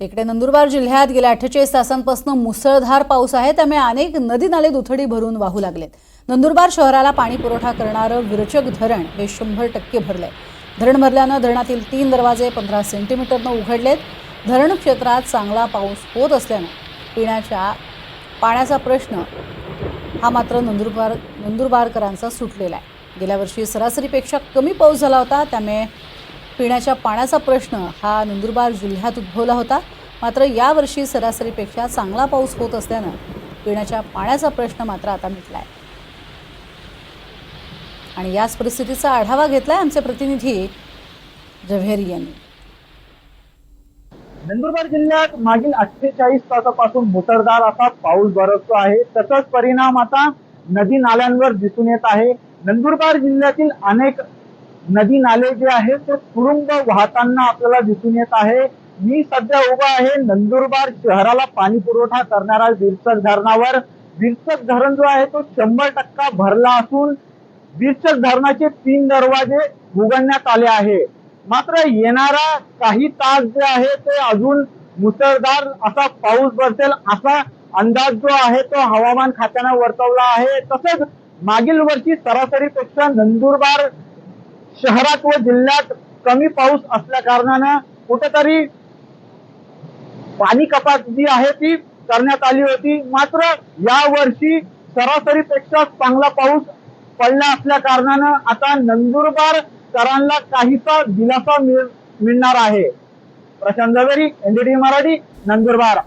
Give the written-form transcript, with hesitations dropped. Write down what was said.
तिकडे नंदुरबार जिल्ह्यात गेल्या 48 तासांपासून मुसळधार पाऊस आहे, त्यामुळे अनेक नदी नाले दुथडी भरून वाहू लागलेत। नंदुरबार शहराला पाणी पुरवठा करणारं विरचक धरण हे 100% भरलंय। धरण भरल्यानं धरणातील 3 दरवाजे 15 सेंटीमीटरनं उघडलेत। धरण क्षेत्रात चांगला पाऊस होत असल्यानं पिण्याच्या पाण्याचा प्रश्न हा मात्र नंदुरबारकरांचा सुटलेला आहे। गेल्या वर्षी सरासरीपेक्षा कमी पाऊस झाला होता, त्यामुळे पिण्याच्या पाण्याचा प्रश्न हा नंदुरबार जिल्ह्यात उद्भवला होता। मात्र यावर्षी सरासरीपेक्षा चांगला पाऊस होत असल्यानं पिण्याच्या पाण्याचा प्रश्न मात्र आता मिटलाय। आणि याच परिस्थितीचा आढावा घेतलाय आमचे प्रतिनिधी जव्हेरी यांनी। नंदुरबार जिल्ह्यात मागील 48 तासापासून मुसळधार असा पाऊस बरसतो आहे। तसाच परिणाम आता नदी नाल्यांवर दिसून येत आहे। नंदुरबार जिल्ह्यातील अनेक नदी नाले जे आहेत ते तुडुंब वाहताना आपल्याला दिसून येत आहे। मी सध्या उभा आहे नंदुरबार शहराला पाणी पुरवठा करणाऱ्या विरचक धरणावर। विरचक धरण जो आहे तो 100% भरला असून विरचक धरणाचे 3 दरवाजे उघडण्यात आले आहे। मात्र येणारा काही तास जे आहे ते अजून मुसळधार असा पाऊस बरसेल असा अंदाज जो आहे तो हवामान खात्याने वर्तवला आहे। तसेच मागील वर्षी सरासरीपेक्षा नंदुरबार शहरात व जिल्ह्यात कमी पाऊस असल्या कारणाने कुठेतरी पाणी कपात जी आहे ती करण्यात आली होती। मात्र या वर्षी सरासरीपेक्षा चांगला पाऊस पडला असल्या कारणाने आता नंदुरबारकरांना काहीसा दिलासा मिळणार आहे। प्रशांत जव्हेरी, NDTV मराठी, नंदुरबार।